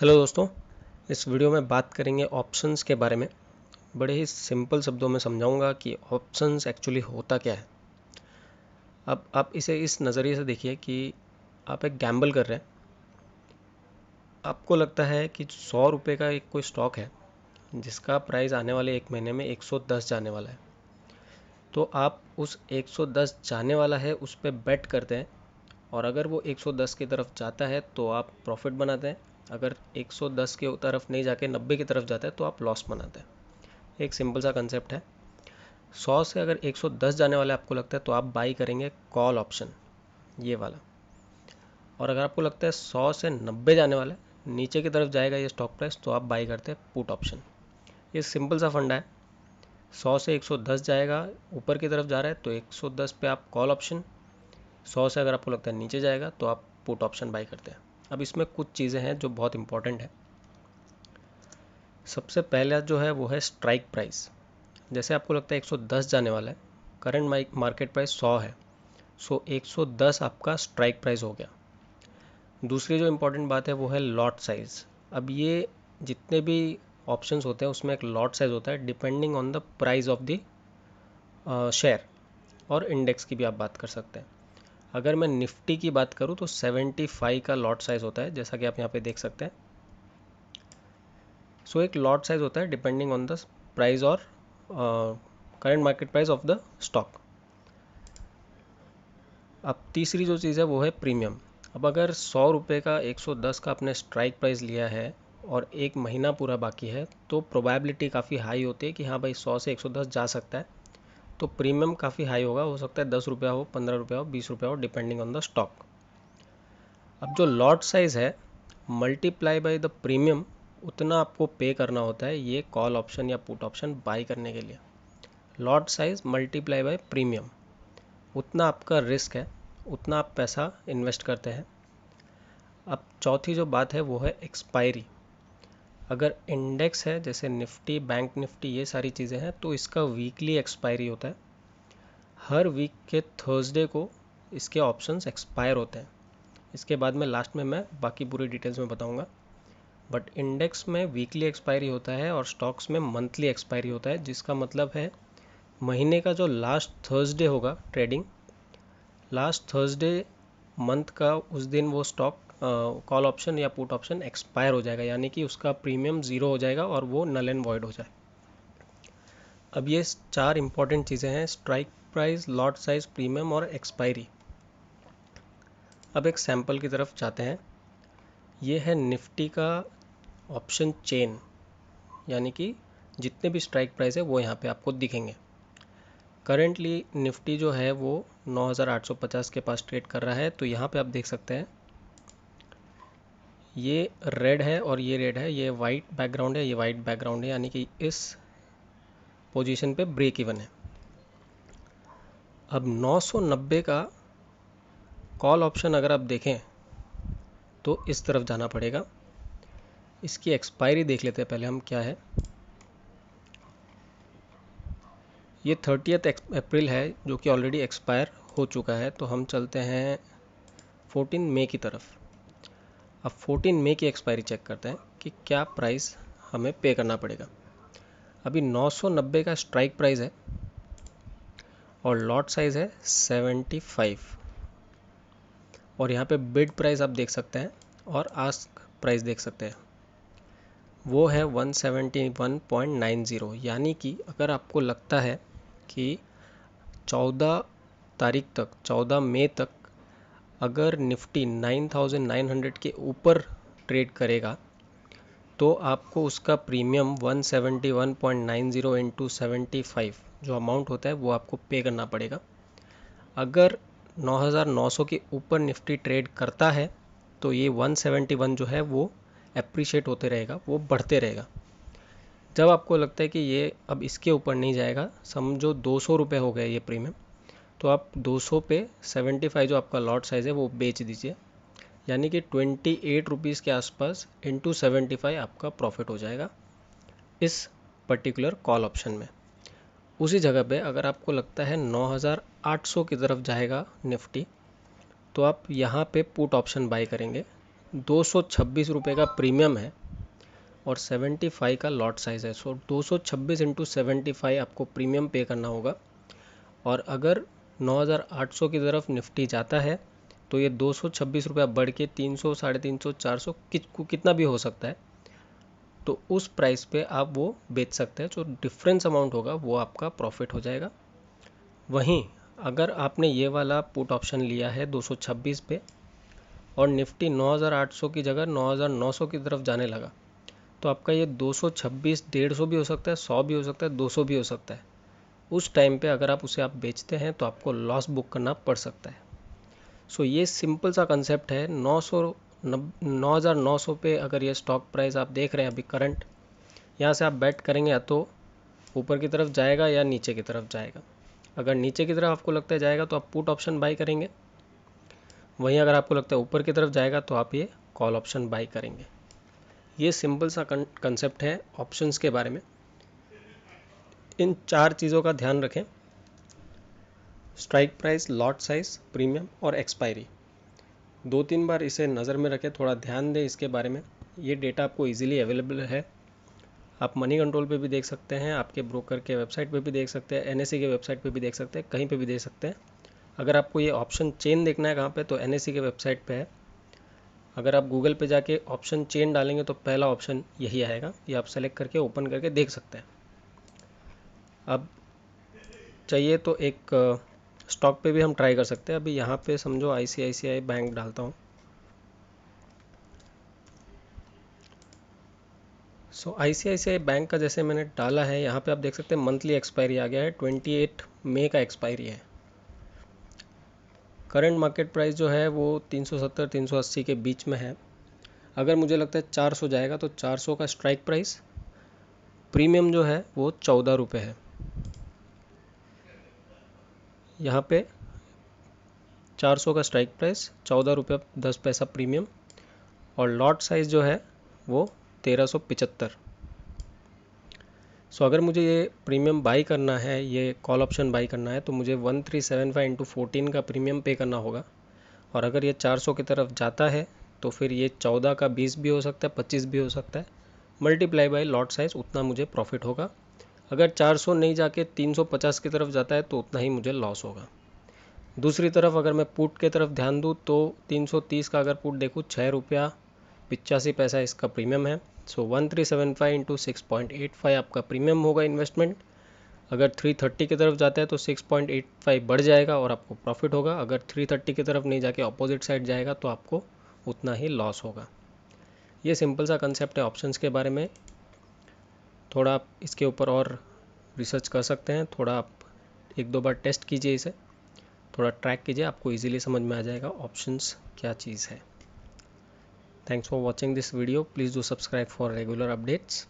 Hello दोस्तों, इस video में बात करेंगे ऑप्शंस के बारे में। बड़े ही सिंपल शब्दों में समझाऊंगा कि ऑप्शंस एक्चुअली होता क्या है। अब आप इसे इस नज़रिए से देखिए कि आप एक गैम्बल कर रहे हैं। आपको लगता है कि 100 रुपये का एक कोई स्टॉक है जिसका प्राइस आने वाले एक महीने में 110 जाने वाला है। तो आप उस 110 जाने वाला है उस पर बेट करते हैं, और अगर वो 110 की तरफ जाता है तो आप प्रॉफिट बनाते हैं। अगर 110 की तरफ नहीं जाके 90 की तरफ जाता है तो आप लॉस बनाते हैं। एक सिंपल सा कंसेप्ट है। 100 से अगर 110 जाने वाला आपको लगता है तो आप बाई करेंगे कॉल ऑप्शन, ये वाला। और अगर आपको लगता है 100 से 90 जाने वाला है, नीचे की तरफ जाएगा ये स्टॉक प्राइस, तो आप बाई करते हैं पुट ऑप्शन। ये सिंपल सा फंडा है। 100 से 110 जाएगा, ऊपर की तरफ जा रहा है तो 110 पे आप कॉल ऑप्शन। 100 से अगर आपको लगता है नीचे जाएगा तो आप पुट ऑप्शन बाई करते हैं। अब इसमें कुछ चीज़ें हैं जो बहुत इंपॉर्टेंट है। सबसे पहला जो है वो है स्ट्राइक प्राइस। जैसे आपको लगता है 110 जाने वाला है, करंट मार्केट प्राइस 100 है, सो 110 आपका स्ट्राइक प्राइस हो गया। दूसरी जो इम्पोर्टेंट बात है वो है लॉट साइज़। अब ये जितने भी ऑप्शंस होते हैं उसमें एक लॉट साइज़ होता है depending on the price of the share, और इंडेक्स की भी आप बात कर सकते हैं। अगर मैं निफ्टी की बात करूं तो 75 का लॉट साइज़ होता है, जैसा कि आप यहाँ पे देख सकते हैं। सो एक लॉट साइज़ होता है डिपेंडिंग ऑन द प्राइस और current market price of the stock. अब तीसरी जो चीज़ है वो है प्रीमियम। अब अगर 100 रुपये का 110 का आपने स्ट्राइक प्राइस लिया है और एक महीना पूरा बाकी है, तो प्रोबेबिलिटी काफ़ी हाई होती है कि हाँ भाई 100 से 110 जा सकता है। तो प्रीमियम काफ़ी हाई होगा, हो सकता है 10 रुपया हो, 15 रुपया हो, 20 रुपया हो, डिपेंडिंग ऑन द स्टॉक। अब जो लॉट साइज़ है मल्टीप्लाई बाय द प्रीमियम, उतना आपको पे करना होता है ये कॉल ऑप्शन या पुट ऑप्शन बाई करने के लिए। Lot size multiply by premium, उतना आपका रिस्क है, उतना आप पैसा इन्वेस्ट करते हैं। अब चौथी जो बात है वो है एक्सपायरी। अगर इंडेक्स है जैसे निफ्टी, बैंक निफ्टी, ये सारी चीज़ें हैं, तो इसका वीकली एक्सपायरी होता है। हर वीक के थर्सडे को इसके ऑप्शंस एक्सपायर होते हैं। इसके बाद में लास्ट में मैं बाकी पूरी डिटेल्स में बताऊंगा। बट इंडेक्स में वीकली एक्सपायरी होता है और स्टॉक्स में मंथली एक्सपायरी होता है, जिसका मतलब है महीने का जो लास्ट थर्सडे होगा ट्रेडिंग, लास्ट थर्सडे मंथ का, उस दिन वो स्टॉक कॉल ऑप्शन या पुट ऑप्शन एक्सपायर हो जाएगा, यानी कि उसका प्रीमियम ज़ीरो हो जाएगा और वो नल एंड वॉइड हो जाए। अब ये चार इंपॉर्टेंट चीज़ें हैं: strike price, lot size, premium और एक्सपायरी। अब एक सैम्पल की तरफ जाते हैं। ये है निफ्टी का ऑप्शन चेन, यानी कि जितने भी स्ट्राइक प्राइस है वो यहाँ पे आपको दिखेंगे। करेंटली निफ्टी जो है वो 9850 के पास ट्रेड कर रहा है। तो यहाँ पे आप देख सकते हैं ये रेड है और ये रेड है, ये वाइट बैकग्राउंड है, ये वाइट बैकग्राउंड है, यानी कि इस पोजीशन पे ब्रेक इवन है। अब 990 का कॉल ऑप्शन अगर आप देखें तो इस तरफ जाना पड़ेगा। इसकी एक्सपायरी देख लेते हैं पहले हम क्या है। ये 30 अप्रैल है जो कि ऑलरेडी एक्सपायर हो चुका है। तो हम चलते हैं 14 मई की तरफ। अब 14 मई की एक्सपायरी चेक करते हैं कि क्या प्राइस हमें पे करना पड़ेगा। अभी 990 का स्ट्राइक प्राइस है और लॉट साइज है 75, और यहाँ पे बिड प्राइस आप देख सकते हैं और आस्क प्राइस देख सकते हैं, वो है 171.90। यानी कि अगर आपको लगता है कि 14 तारीख तक, 14 मई तक अगर निफ्टी 9900 के ऊपर ट्रेड करेगा तो आपको उसका प्रीमियम 171.90 इंटू 75 जो अमाउंट होता है वो आपको पे करना पड़ेगा। अगर 9900 के ऊपर निफ्टी ट्रेड करता है तो ये 171 जो है वो एप्रिशिएट होते रहेगा, वो बढ़ते रहेगा। जब आपको लगता है कि ये अब इसके ऊपर नहीं जाएगा, समझो 200 रुपये हो गए ये प्रीमियम, तो आप 200 पे 75 जो आपका लॉट साइज़ है वो बेच दीजिए, यानी कि 28 रुपीज़ के आसपास इंटू 75 आपका प्रॉफिट हो जाएगा इस पर्टिकुलर कॉल ऑप्शन में। उसी जगह पे अगर आपको लगता है 9800 की तरफ जाएगा निफ्टी, तो आप यहाँ पे पुट ऑप्शन बाय करेंगे 226 रुपये का प्रीमियम है और 75 का लॉट साइज़ है। सो 226 इंटू 75 आपको प्रीमियम पे करना होगा। और अगर 9800 की तरफ निफ्टी जाता है तो ये 226 रुपया बढ़ के 300, 350, 400 कितना भी हो सकता है, तो उस प्राइस पे आप वो बेच सकते हैं। जो डिफरेंस अमाउंट होगा वो आपका प्रॉफिट हो जाएगा। वहीं अगर आपने ये वाला पुट ऑप्शन लिया है 226 पे और निफ्टी 9800 की जगह 9900 की तरफ जाने लगा, तो आपका ये 226 150 भी हो सकता है, 100 भी हो सकता है, 200 भी हो सकता है। उस टाइम पे अगर आप उसे बेचते हैं तो आपको लॉस बुक करना पड़ सकता है। सो ये सिंपल सा कंसेप्ट है। 9900 पे अगर ये स्टॉक प्राइस आप देख रहे हैं अभी करंट, यहाँ से आप बैट करेंगे या तो ऊपर की तरफ जाएगा या नीचे की तरफ जाएगा। अगर नीचे की तरफ आपको लगता है जाएगा तो आप पुट ऑप्शन बाई करेंगे, वहीं अगर आपको लगता है ऊपर की तरफ जाएगा तो आप ये कॉल ऑप्शन बाई करेंगे। ये सिंपल सा कंसेप्ट है ऑप्शंस के बारे में। इन 4 चीज़ों का ध्यान रखें: strike price, lot size, premium और एक्सपायरी। 2-3 बार इसे नज़र में रखें, थोड़ा ध्यान दें इसके बारे में। ये डेटा आपको इजीली अवेलेबल है। आप मनी कंट्रोल पे भी देख सकते हैं, आपके ब्रोकर के वेबसाइट पे भी देख सकते हैं, एनएससी के वेबसाइट पे भी देख सकते हैं, कहीं पे भी देख सकते हैं। अगर आपको ये ऑप्शन चेन देखना है कहाँ पे, तो एनएससी के वेबसाइट पे है। अगर आप गूगल पे जाके ऑप्शन चेन डालेंगे तो पहला ऑप्शन यही आएगा, ये आप सेलेक्ट करके ओपन करके देख सकते हैं। अब चाहिए तो एक स्टॉक पे भी हम ट्राई कर सकते हैं। अभी यहाँ पे समझो आईसीआईसीआई बैंक डालता हूँ। सो आईसीआईसीआई बैंक का जैसे मैंने डाला है, यहाँ पे आप देख सकते हैं मंथली एक्सपायरी आ गया है, 28 मई का एक्सपायरी है। करंट मार्केट प्राइस जो है वो 370 380 के बीच में है। अगर मुझे लगता है 400 जाएगा तो 400 का स्ट्राइक प्राइस, प्रीमियम जो है वो 14 रुपये है। यहाँ पे 400 का स्ट्राइक प्राइस, 14 रुपये 10 पैसा प्रीमियम, और लॉट साइज़ जो है वो 1375। सो अगर मुझे ये प्रीमियम बाई करना है, ये कॉल ऑप्शन बाई करना है, तो मुझे 1375 इंटू 14 का प्रीमियम पे करना होगा। और अगर ये 400 की तरफ जाता है तो फिर ये 14 का 20 भी हो सकता है, 25 भी हो सकता है, मल्टीप्लाई बाई लॉट साइज़, उतना मुझे प्रॉफिट होगा। अगर 400 नहीं जाके 350 की तरफ जाता है तो उतना ही मुझे लॉस होगा। दूसरी तरफ अगर मैं पुट के तरफ ध्यान दूँ तो 330 का अगर पुट देखूँ, 6 रुपया 85 पैसा इसका प्रीमियम है। सो 1375 इंटू 6.85 आपका प्रीमियम होगा इन्वेस्टमेंट। अगर 330 की तरफ जाता है तो 6.85 बढ़ जाएगा और आपको प्रॉफिट होगा। अगर 330 की तरफ नहीं जाके अपोजिट साइड जाएगा तो आपको उतना ही लॉस होगा। ये सिंपल सा कंसेप्ट है ऑप्शंस के बारे में। थोड़ा आप इसके ऊपर और रिसर्च कर सकते हैं, थोड़ा आप 1-2 बार टेस्ट कीजिए, इसे थोड़ा ट्रैक कीजिए, आपको इजीली समझ में आ जाएगा ऑप्शंस क्या चीज़ है। Thanks for watching this video. Please do subscribe for regular updates.